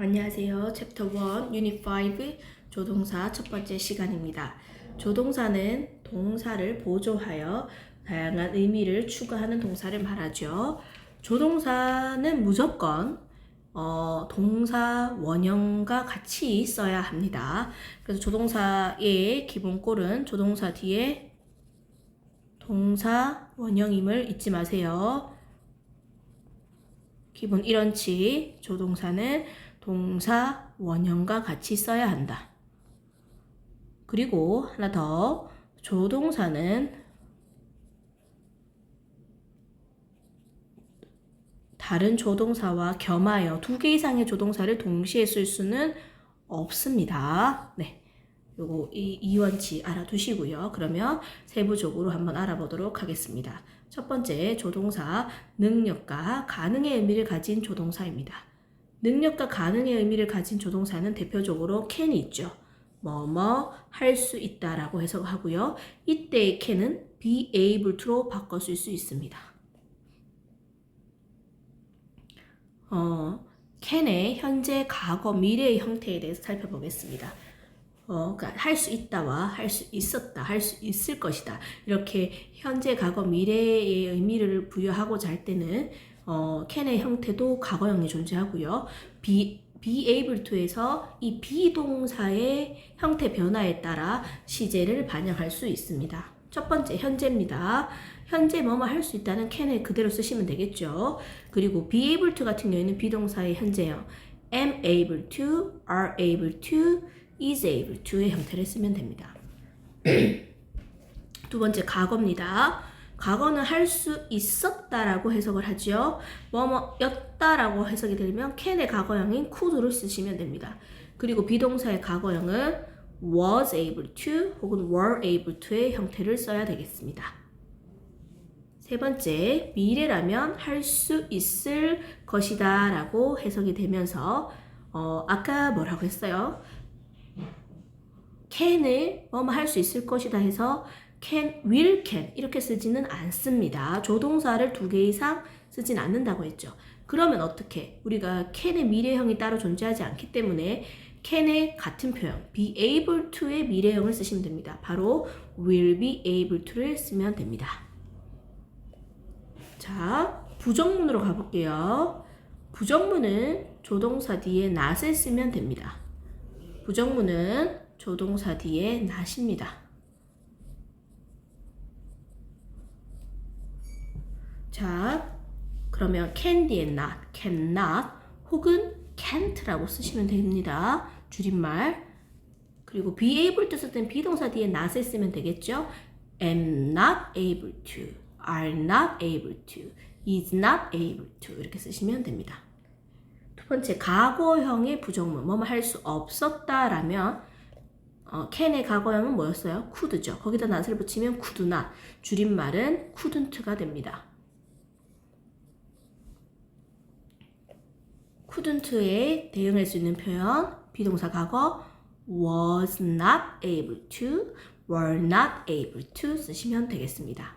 안녕하세요. 챕터 1, 유닛 5 조동사 첫 번째 시간입니다. 조동사는 동사를 보조하여 다양한 의미를 추가하는 동사를 말하죠. 조동사는 무조건 동사 원형과 같이 써야 합니다. 그래서 조동사의 기본꼴은 조동사 뒤에 동사 원형임을 잊지 마세요. 기본 1원칙, 조동사는 동사 원형과 같이 써야 한다. 그리고 하나 더, 조동사는 다른 조동사와 겸하여 두 개 이상의 조동사를 동시에 쓸 수는 없습니다. 네, 요거 이 원칙 알아두시고요. 그러면 세부적으로 한번 알아보도록 하겠습니다. 첫 번째, 조동사 능력과 가능의 의미를 가진 조동사입니다. 능력과 가능의 의미를 가진 조동사는 대표적으로 can이 있죠. 뭐뭐 할 수 있다라고 해석하고요. 이때의 can은 be able to로 바꿔 쓸 수 있습니다. can의 현재, 과거, 미래의 형태에 대해서 살펴보겠습니다. 그러니까 할 수 있다와 할 수 있었다, 할 수 있을 것이다. 이렇게 현재, 과거, 미래의 의미를 부여하고자 할 때는 can의 형태도 과거형이 존재하고요. be able to에서 이 비동사의 형태 변화에 따라 시제를 반영할 수 있습니다. 첫 번째, 현재입니다. 현재 뭐뭐 할 수 있다는 can을 그대로 쓰시면 되겠죠. 그리고 be able to 같은 경우에는 비동사의 현재형 am able to, are able to, is able to의 형태를 쓰면 됩니다. 두 번째, 과거입니다. 과거는 할 수 있었다라고 해석을 하죠. 뭐뭐였다라고 해석이 되면 can의 과거형인 could를 쓰시면 됩니다. 그리고 비동사의 과거형은 was able to 혹은 were able to의 형태를 써야 되겠습니다. 세 번째, 미래라면 할 수 있을 것이다 라고 해석이 되면서 아까 뭐라고 했어요? can을 뭐뭐 할 수 있을 것이다 해서 can, will can 이렇게 쓰지는 않습니다. 조동사를 두 개 이상 쓰진 않는다고 했죠. 그러면 어떻게? 우리가 can의 미래형이 따로 존재하지 않기 때문에 can의 같은 표현 be able to의 미래형을 쓰시면 됩니다. 바로 will be able to를 쓰면 됩니다. 자, 부정문으로 가볼게요. 부정문은 조동사 뒤에 not을 쓰면 됩니다. 부정문은 조동사 뒤에 not입니다. 자, 그러면 can 뒤에 not, cannot 혹은 can't라고 쓰시면 됩니다. 줄임말. 그리고 be able to 쓸 땐 비동사 뒤에 not을 쓰면 되겠죠. am not able to, are not able to, is not able to 이렇게 쓰시면 됩니다. 두 번째, 과거형의 부정문. 뭐뭐 할 수 없었다라면 can의 과거형은 뭐였어요? could죠. 거기다 not을 붙이면 could not. 줄임말은 couldn't가 됩니다. couldn't에 대응할 수 있는 표현, 비동사 과거 was not able to, were not able to 쓰시면 되겠습니다.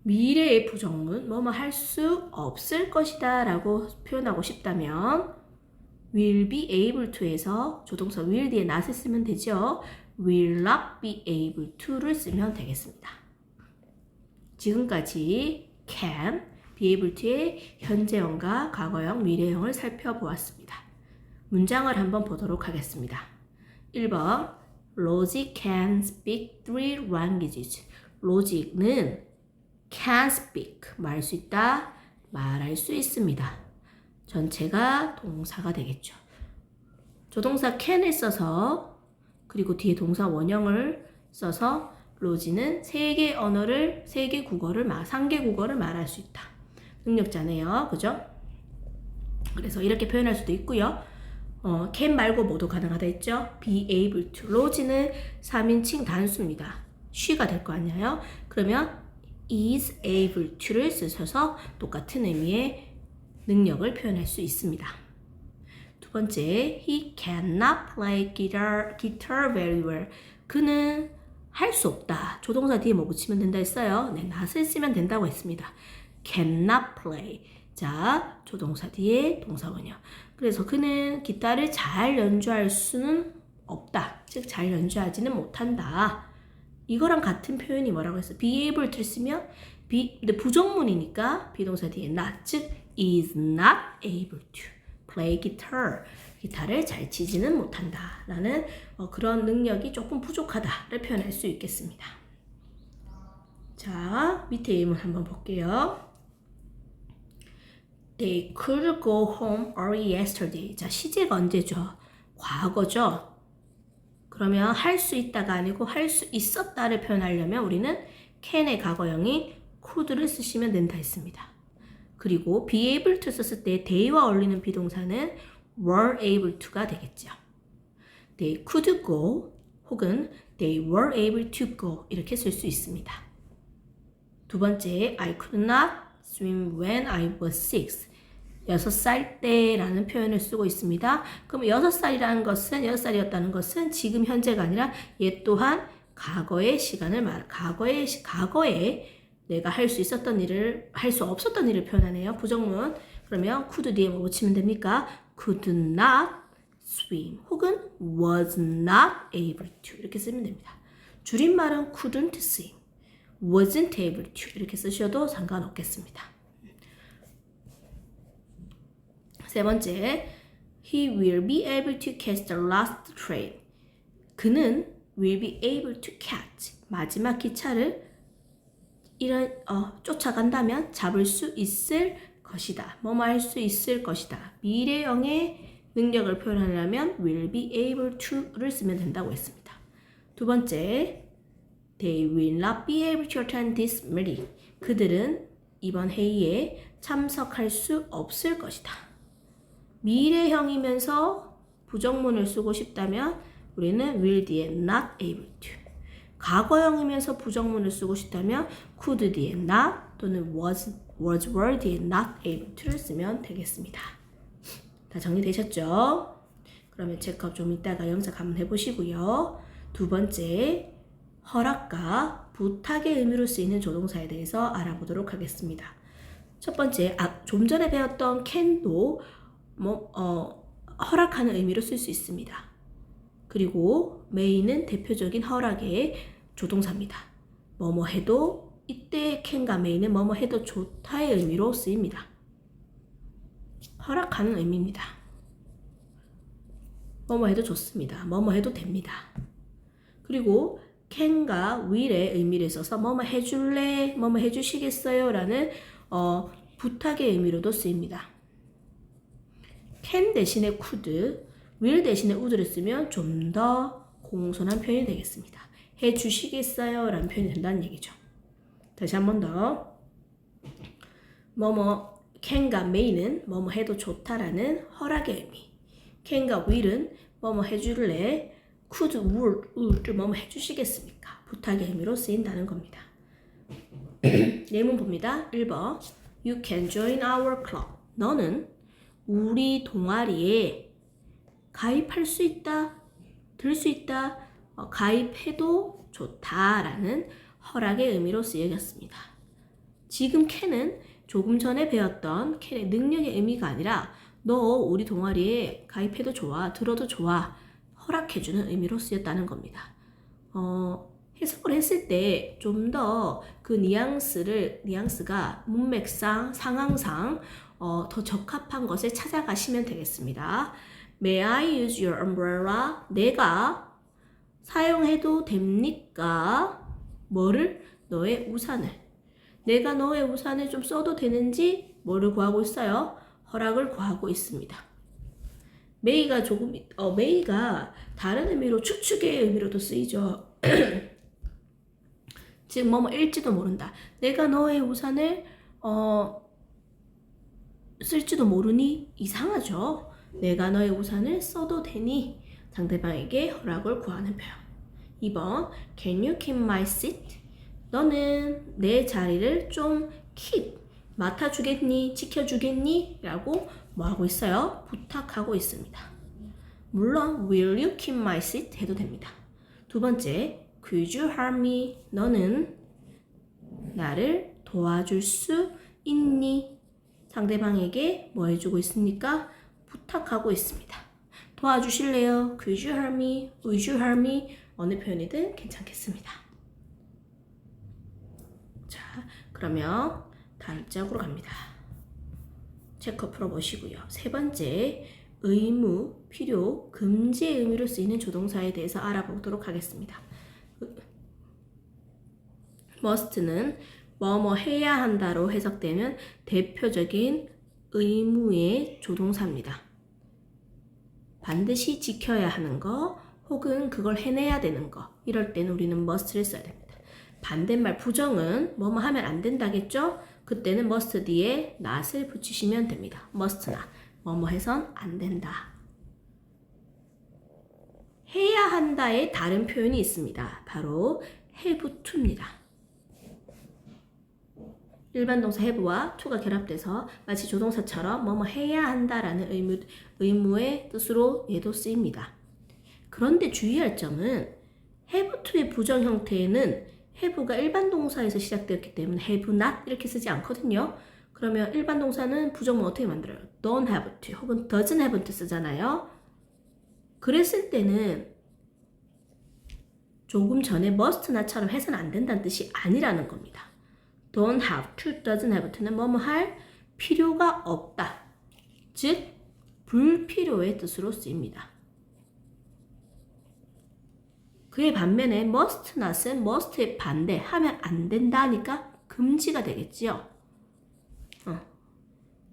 미래의 부정문, 뭐뭐 할 수 없을 것이다 라고 표현하고 싶다면 will be able to에서 조동사 will 뒤에 not을 쓰면 되죠. will not be able to를 쓰면 되겠습니다. 지금까지 can, be able to의 현재형과 과거형, 미래형을 살펴보았습니다. 문장을 한번 보도록 하겠습니다. 1번 Rosie can speak 3 languages. 로직는 can speak, 말할 수 있다, 말할 수 있습니다. 전체가 동사가 되겠죠. 조동사 can을 써서 그리고 뒤에 동사 원형을 써서 로지는 3개 언어를, 3개 국어를, 3개 국어를 말할 수 있다. 능력자네요. 그죠? 그래서 이렇게 표현할 수도 있고요. can 말고 모두 가능하다 했죠? be able to. 로지는 3인칭 단수입니다. she가 될 거 아니에요? 그러면 is able to를 쓰셔서 똑같은 의미의 능력을 표현할 수 있습니다. 두 번째, he cannot play guitar very well. 그는 할 수 없다. 조동사 뒤에 뭐 붙이면 된다 했어요? 네, not을 쓰면 된다고 했습니다. cannot play. 자, 조동사 뒤에 동사원이요. 그래서 그는 기타를 잘 연주할 수는 없다. 즉, 잘 연주하지는 못한다. 이거랑 같은 표현이 뭐라고 했어? be able to를 쓰면 근데 부정문이니까 비동사 뒤에 not, 즉 is not able to play guitar. 기타를 잘 치지는 못한다. 라는 그런 능력이 조금 부족하다를 표현할 수 있겠습니다. 자, 밑에 예문 한번 볼게요. They could go home early yesterday. 자, 시제가 언제죠? 과거죠. 그러면 할 수 있다가 아니고 할 수 있었다를 표현하려면 우리는 can의 과거형이 could를 쓰시면 된다 했습니다. 그리고 be able to 썼을 때 they와 어울리는 비동사는 were able to가 되겠죠. They could go 혹은 they were able to go 이렇게 쓸 수 있습니다. 두 번째, I could not swim when I was 6. 6살 때라는 표현을 쓰고 있습니다. 그럼 6살이라는 것은 6살이었다는 것은 지금 현재가 아니라 얘 또한 과거의 시간을 과거에 내가 할 수 있었던 일을 할 수 없었던 일을 표현하네요. 부정문. 그러면 could 뒤에 뭐 붙이면 됩니까? could not swim 혹은 was not able to 이렇게 쓰면 됩니다. 줄임말은 couldn't swim, wasn't able to 이렇게 쓰셔도 상관없겠습니다. 세 번째, he will be able to catch the last train. 그는 will be able to catch 마지막 기차를 쫓아간다면 잡을 수 있을 것이다. 뭐뭐 할 수 있을 것이다. 미래형의 능력을 표현하려면 will be able to를 쓰면 된다고 했습니다. 두 번째, they will not be able to attend this meeting. 그들은 이번 회의에 참석할 수 없을 것이다. 미래형이면서 부정문을 쓰고 싶다면 우리는 will 뒤에 not able to. 과거형이면서 부정문을 쓰고 싶다면 could 뒤에 not 또는 were 뒤에 not able to를 쓰면 되겠습니다. 다 정리되셨죠? 그러면 체크업 좀 이따가 영상 한번 해보시고요. 두 번째, 허락과 부탁의 의미로 쓰이는 조동사에 대해서 알아보도록 하겠습니다. 첫 번째, 좀 전에 배웠던 can도 허락하는 의미로 쓸 수 있습니다. 그리고 may는 대표적인 허락의 조동사입니다. 뭐뭐 해도 이때 can과 may는 뭐뭐 해도 좋다의 의미로 쓰입니다. 허락하는 의미입니다. 뭐뭐 해도 좋습니다. 뭐뭐 해도 됩니다. 그리고 can과 will의 의미를 써서 뭐뭐 해줄래? 뭐뭐 해주시겠어요? 라는 부탁의 의미로도 쓰입니다. can 대신에 could, will 대신에 would를 쓰면 좀 더 공손한 표현이 되겠습니다. 해주시겠어요? 라는 표현이 된다는 얘기죠. 다시 한 번 더. can과 may는 뭐뭐 해도 좋다라는 허락의 의미. can과 will은 뭐뭐 해줄래? could, would 뭐뭐 해주시겠습니까? 부탁의 의미로 쓰인다는 겁니다. 예문 봅니다. 1번. You can join our club. 너는 우리 동아리에 가입할 수 있다, 들 수 있다, 가입해도 좋다라는 허락의 의미로 쓰여졌습니다. 지금 can은 조금 전에 배웠던 can의 능력의 의미가 아니라 너 우리 동아리에 가입해도 좋아, 들어도 좋아, 허락해주는 의미로 쓰였다는 겁니다. 해석을 했을 때 좀 더 그 뉘앙스가 문맥상, 상황상 더 적합한 것을 찾아가시면 되겠습니다. May I use your umbrella? 내가 사용해도 됩니까? 뭐를? 너의 우산을. 내가 너의 우산을 좀 써도 되는지 뭐를 구하고 있어요? 허락을 구하고 있습니다. May가 다른 의미로 추측의 의미로도 쓰이죠. 즉 뭐일지도 모른다. 내가 너의 우산을 쓸지도 모르니 이상하죠. 내가 너의 우산을 써도 되니 상대방에게 허락을 구하는 표현. 2번 Can you keep my seat? 너는 내 자리를 좀 keep 맡아주겠니? 지켜주겠니? 라고 뭐하고 있어요? 부탁하고 있습니다. 물론 will you keep my seat? 해도 됩니다. 두 번째 Could you help me? 너는 나를 도와줄 수 있니? 상대방에게 뭐 해주고 있습니까? 부탁하고 있습니다. 도와주실래요? Could you help me? Would you help me? 어느 표현이든 괜찮겠습니다. 자, 그러면 다음 짝으로 갑니다. 체크 풀어보시고요. 세 번째, 의무, 필요, 금지의 의미로 쓰이는 조동사에 대해서 알아보도록 하겠습니다. must는 뭐뭐 해야 한다로 해석되는 대표적인 의무의 조동사입니다. 반드시 지켜야 하는 거 혹은 그걸 해내야 되는 거, 이럴 때는 우리는 must를 써야 됩니다. 반대말 부정은 뭐뭐 하면 안 된다겠죠? 그때는 must 뒤에 not을 붙이시면 됩니다. must not, 뭐뭐 해선 안 된다. 해야 한다의 다른 표현이 있습니다. 바로 have to입니다. 일반 동사 have와 to가 결합돼서 마치 조동사처럼 뭐뭐 해야 한다라는 의무의 뜻으로 얘도 쓰입니다. 그런데 주의할 점은 have to의 부정 형태에는 have가 일반 동사에서 시작되었기 때문에 have not 이렇게 쓰지 않거든요. 그러면 일반 동사는 부정문 어떻게 만들어요? don't have to 혹은 doesn't have to 쓰잖아요. 그랬을 때는 조금 전에 must not처럼 해서는 안 된다는 뜻이 아니라는 겁니다. don't have to, doesn't have to는 뭐뭐 할 필요가 없다. 즉, 불필요의 뜻으로 쓰입니다. 그의 반면에 must not은 must의 반대, 하면 안 된다니까 금지가 되겠지요.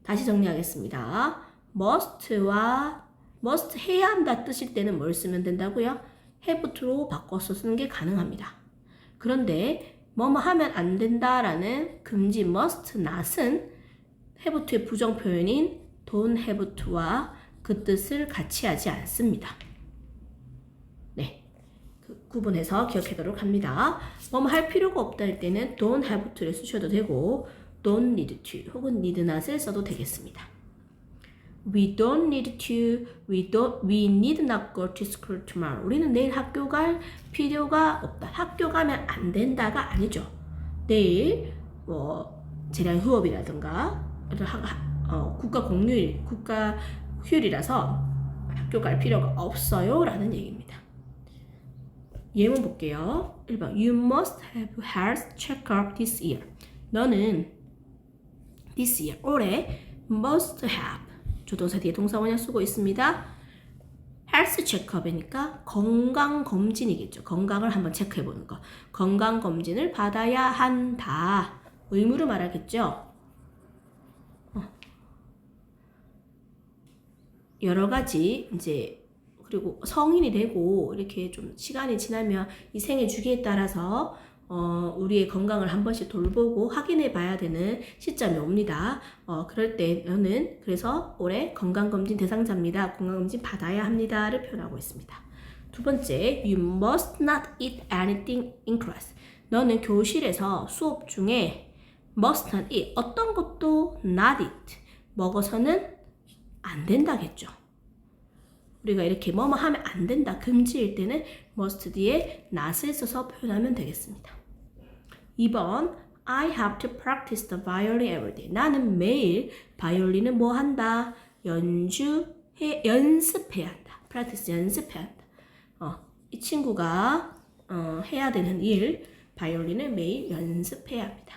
다시 정리하겠습니다. must와 must 해야 한다 뜻일 때는 뭘 쓰면 된다고요? have to로 바꿔서 쓰는 게 가능합니다. 그런데 뭐뭐 하면 안 된다라는 금지 must not은 have to의 부정 표현인 don't have to와 그 뜻을 같이 하지 않습니다. 네, 구분해서 기억하도록 합니다. 뭐뭐 할 필요가 없다 할 때는 don't have to를 쓰셔도 되고 don't need to 혹은 need not을 써도 되겠습니다. We don't need to, we need not go to school tomorrow. 우리는 내일 학교 갈 필요가 없다. 학교 가면 안 된다가 아니죠. 내일 재량 휴업이라든가 국가 공휴일, 국가 휴일이라서 학교 갈 필요가 없어요 라는 얘기입니다. 예문 볼게요. 1번 You must have health check-up this year. 너는 this year, 올해 must have 조동사 뒤에 동사 원형 쓰고 있습니다. 헬스 체크업이니까 건강검진이겠죠. 건강을 한번 체크해보는 거. 건강검진을 받아야 한다. 의무를 말하겠죠. 여러 가지 이제 그리고 성인이 되고 이렇게 좀 시간이 지나면 이 생애 주기에 따라서 우리의 건강을 한 번씩 돌보고 확인해 봐야 되는 시점이 옵니다. 그럴 때는 그래서 올해 건강검진 대상자입니다. 건강검진 받아야 합니다를 표현하고 있습니다. 두 번째, You must not eat anything in class. 너는 교실에서 수업 중에 must not eat, 어떤 것도 not eat, 먹어서는 안 된다겠죠. 우리가 이렇게 뭐뭐 하면 안 된다, 금지일 때는 must 뒤에 not을 써서 표현하면 되겠습니다. 2번 I have to practice the violin every day. 나는 매일 바이올린을 뭐 한다? 연습해야 한다. practice 연습해야 한다. 이 친구가 해야 되는 일, 바이올린을 매일 연습해야 합니다.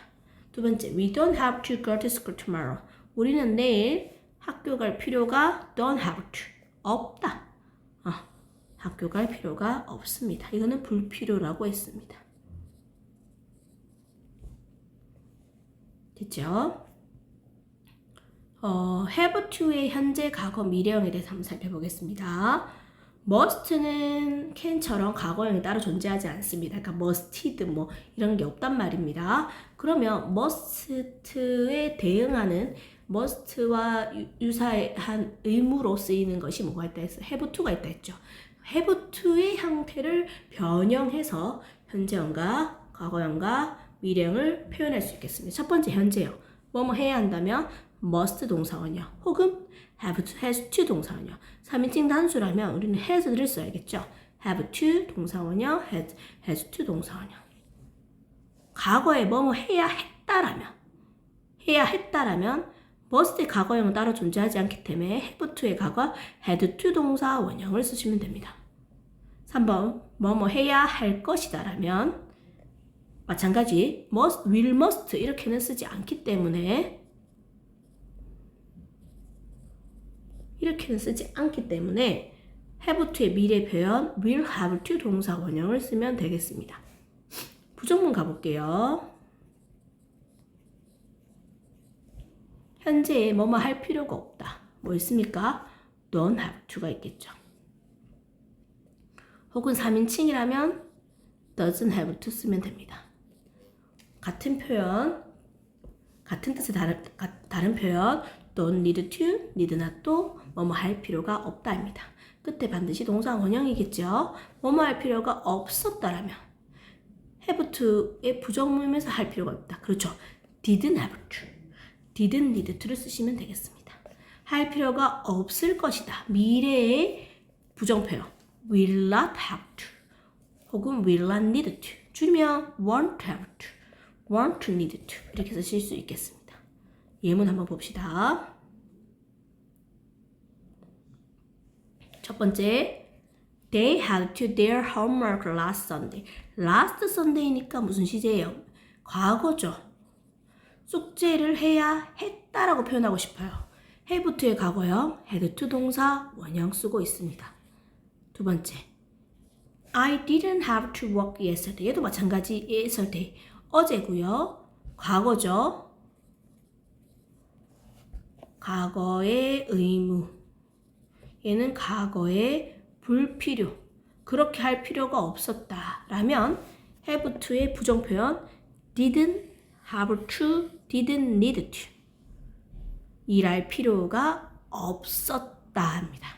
두 번째, We don't have to go to school tomorrow. 우리는 내일 학교 갈 필요가 don't have to, 없다. 학교 갈 필요가 없습니다. 이거는 불필요라고 했습니다. 됐죠? have to의 현재, 과거, 미래형에 대해서 한번 살펴보겠습니다. must는 can처럼 과거형이 따로 존재하지 않습니다. 그러니까 musted 뭐 이런 게 없단 말입니다. 그러면 must에 대응하는 must와 유사한 의무로 쓰이는 것이 뭐가 있다 했어? have to가 있다 했죠. have to의 형태를 변형해서 현재형과 과거형과 미래형을 표현할 수 있겠습니다. 첫 번째 현재형, 뭐뭐 해야 한다면 must 동사원형 혹은 have to, has to 동사원형. 3인칭 단수라면 우리는 has를 써야겠죠. have to 동사원형, has to 동사원형. 과거에 뭐뭐 해야 했다라면 must의 과거형은 따로 존재하지 않기 때문에 have to의 과거 had to 동사 원형을 쓰시면 됩니다. 3번 뭐뭐 해야 할 것이다 라면 마찬가지 must, will, must 이렇게는 쓰지 않기 때문에 have to의 미래 표현 will have to 동사 원형을 쓰면 되겠습니다. 부정문 가볼게요. 현재에 뭐뭐 할 필요가 없다. 뭐 있습니까? don't have to가 있겠죠. 혹은 3인칭이라면 doesn't have to 쓰면 됩니다. 같은 표현, 같은 뜻의 다른 표현 don't need to, need not to, 뭐뭐 할 필요가 없다입니다. 끝에 반드시 동사 원형이겠죠. 뭐뭐 할 필요가 없었다라면 have to의 부정문이면서 할 필요가 없다. 그렇죠. didn't have to, didn't need to를 쓰시면 되겠습니다. 할 필요가 없을 것이다. 미래의 부정표현 will not have to 혹은 will not need to 줄이면 won't have to, won't need to 이렇게 쓰실 수 있겠습니다. 예문 한번 봅시다. 첫 번째 They had to do their homework last Sunday. last Sunday니까 무슨 시제예요? 과거죠. 숙제를 해야 했다라고 표현하고 싶어요. have to의 과거형 had to 동사 원형 쓰고 있습니다. 두 번째 I didn't have to work yesterday. 얘도 마찬가지 yesterday. 어제고요. 과거죠. 과거의 의무. 얘는 과거의 불필요. 그렇게 할 필요가 없었다. 라면 have to의 부정표현 didn't have to, didn't need to. 일할 필요가 없었다 합니다.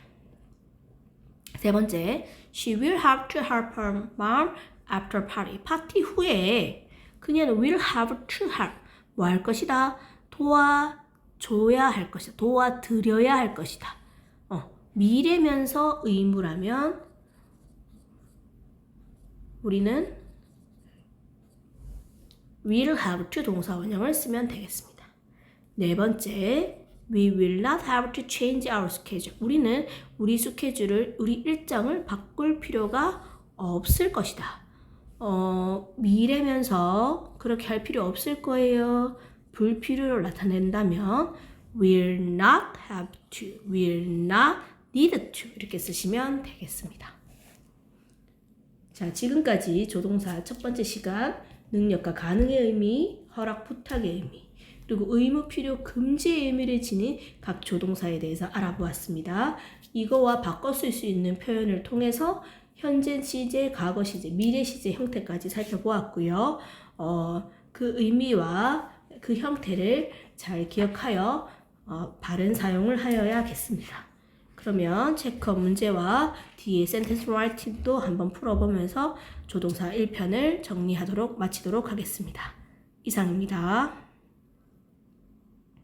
세 번째, she will have to help her mom after party. 파티 후에 그녀는 will have to help. 뭐 할 것이다? 도와줘야 할 것이다. 도와드려야 할 것이다. 미래면서 의무라면 우리는 will have to 동사 원형을 쓰면 되겠습니다. 네 번째, we will not have to change our schedule. 우리는 우리 스케줄을, 우리 일정을 바꿀 필요가 없을 것이다. 미래면서 그렇게 할 필요 없을 거예요. 불필요를 나타낸다면 will not have to, will not need to 이렇게 쓰시면 되겠습니다. 자, 지금까지 조동사 첫 번째 시간 능력과 가능의 의미, 허락, 부탁의 의미, 그리고 의무, 필요, 금지의 의미를 지닌 각 조동사에 대해서 알아보았습니다. 이거와 바꿔 쓸 수 있는 표현을 통해서 현재 시제, 과거 시제, 미래 시제 형태까지 살펴보았고요. 그 의미와 그 형태를 잘 기억하여 바른 사용을 하여야겠습니다. 그러면 체크 문제와 뒤에 센텐스 라이팅도 한번 풀어보면서 조동사 1편을 마치도록 하겠습니다. 이상입니다.